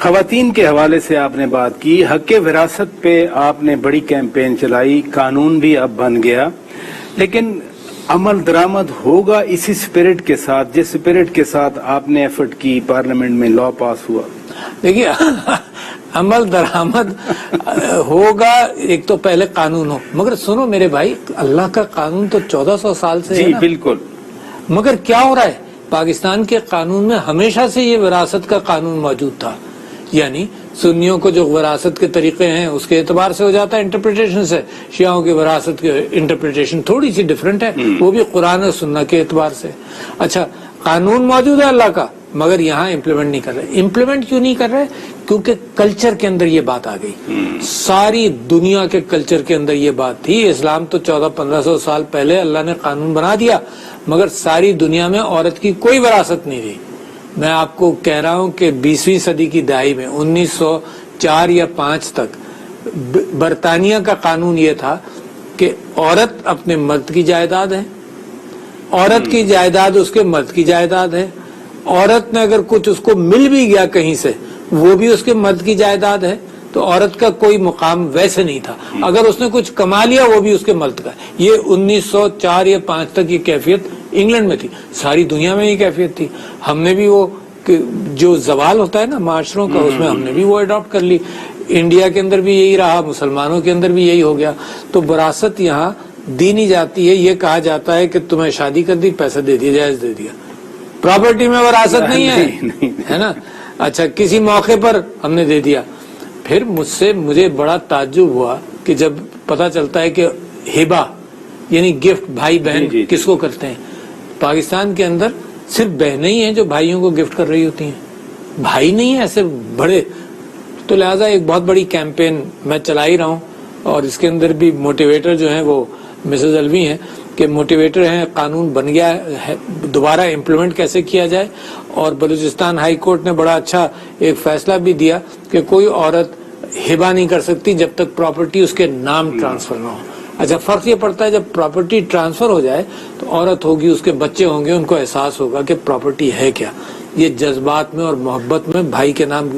خواتین کے حوالے سے آپ نے بات کی، حق وراثت پہ آپ نے بڑی کیمپین چلائی، قانون بھی اب بن گیا، لیکن عمل درآمد ہوگا اسی سپرٹ کے ساتھ جس سپرٹ کے ساتھ آپ نے ایفرٹ کی، پارلیمنٹ میں لا پاس ہوا؟ دیکھیے عمل درآمد ہوگا، ایک تو پہلے قانون ہو، مگر سنو میرے بھائی، اللہ کا قانون تو 1400 سال سے ہے جی نا؟ بالکل. مگر کیا ہو رہا ہے، پاکستان کے قانون میں ہمیشہ سے یہ وراثت کا قانون موجود تھا، یعنی سنیوں کو جو وراثت کے طریقے ہیں اس کے اعتبار سے ہو جاتا ہے انٹرپریٹیشن سے، شیعوں کی وراثت کی انٹرپریٹیشن تھوڑی سی ڈیفرنٹ ہے، وہ بھی قرآن اور سنہ کے اعتبار سے. اچھا قانون موجود ہے اللہ کا، مگر یہاں امپلیمنٹ نہیں کر رہے. امپلیمنٹ کیوں نہیں کر رہے؟ کیونکہ کلچر کے اندر یہ بات آ گئی، ساری دنیا کے کلچر کے اندر یہ بات تھی. اسلام تو 1400-1500 سال پہلے اللہ نے قانون بنا دیا، مگر ساری دنیا میں عورت کی کوئی وراثت نہیں رہی. میں آپ کو کہہ رہا ہوں کہ 20ویں صدی کی دہائی میں 1904 یا 5 تک برطانیہ کا قانون یہ تھا کہ عورت اپنے مرد کی جائیداد ہے، عورت کی جائیداد اس کے مرد کی جائیداد ہے، عورت نے اگر کچھ اس کو مل بھی گیا کہیں سے وہ بھی اس کے مرد کی جائیداد ہے، تو عورت کا کوئی مقام ویسے نہیں تھا. اگر اس نے کچھ کما لیا وہ بھی اس کے مرد کا. یہ 1904 یا 5 تک یہ کیفیت انگلینڈ میں تھی، ساری دنیا میں یہ کیفیت تھی. ہم نے بھی وہ جو زوال ہوتا ہے نا معاشروں کا، اس میں ہم نے بھی وہ اڈاپٹ کر لی. انڈیا کے اندر بھی یہی رہا، مسلمانوں کے اندر بھی یہی ہو گیا. تو وراثت یہاں دی نہیں جاتی ہے، یہ کہا جاتا ہے کہ تمہیں شادی کر دی، پیسہ دے دیا، جائز دے دیا. پراپرٹی میں وراثت نہیں ہے نا. اچھا کسی موقع پر ہم نے دے دیا. پھر مجھے بڑا تعجب ہوا کہ جب پتا چلتا ہے کہ ہبہ یعنی گفٹ بھائی بہن کس کو کرتے ہیں. پاکستان کے اندر صرف بہنیں ہی ہیں جو بھائیوں کو گفٹ کر رہی ہوتی ہیں، بھائی نہیں ہیں ایسے بڑے. تو لہٰذا ایک بہت بڑی کیمپین میں چلا ہی رہا ہوں، اور اس کے اندر بھی موٹیویٹر جو ہیں وہ مسز الوی ہیں کہ موٹیویٹر ہیں. قانون بن گیا ہے، دوبارہ امپلیمنٹ کیسے کیا جائے. اور بلوچستان ہائی کورٹ نے بڑا اچھا ایک فیصلہ بھی دیا کہ کوئی عورت ہبہ نہیں کر سکتی جب تک پراپرٹی اس کے نام ٹرانسفر نہ ہو. اچھا فرق یہ پڑتا ہے جب پراپرٹی ٹرانسفر ہو جائے تو عورت ہوگی، اس کے بچے ہوں گے، ان کو احساس ہوگا کہ پراپرٹی ہے کیا. یہ جذبات میں اور محبت میں بھائی کے نام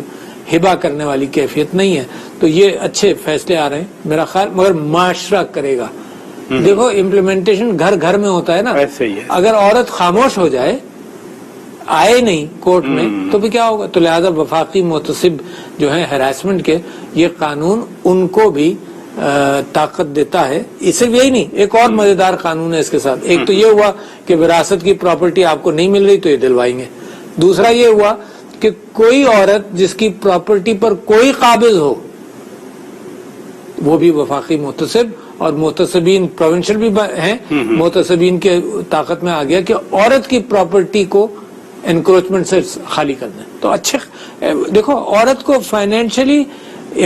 ہبہ کرنے والی کیفیت نہیں ہے. تو یہ اچھے فیصلے آ رہے ہیں میرا خیال، مگر معاشرہ کرے گا. دیکھو امپلیمنٹیشن گھر گھر میں ہوتا ہے نا. اگر عورت خاموش ہو جائے، آئے نہیں کورٹ میں، تو بھی کیا ہوگا. تو لہذا وفاقی محتسب جو ہیں ہراسمنٹ کے، یہ قانون ان کو بھی طاقت دیتا ہے. اس سے یہی نہیں، ایک اور مزیدار قانون ہے اس کے ساتھ. ایک تو یہ ہوا کہ وراثت کی پراپرٹی آپ کو نہیں مل رہی تو یہ دلوائیں گے. دوسرا یہ ہوا کہ کوئی عورت جس کی پراپرٹی پر کوئی قابض ہو، وہ بھی وفاقی محتسب، اور محتسبین پروونشل بھی ہیں، محتسبین کے طاقت میں آ گیا کہ عورت کی پراپرٹی کو انکروچمنٹ سے خالی کر دیں. تو اچھے دیکھو، عورت کو فائنینشلی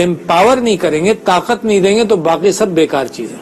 امپاور نہیں کریں گے، طاقت نہیں دیں گے، تو باقی سب بیکار چیزیں.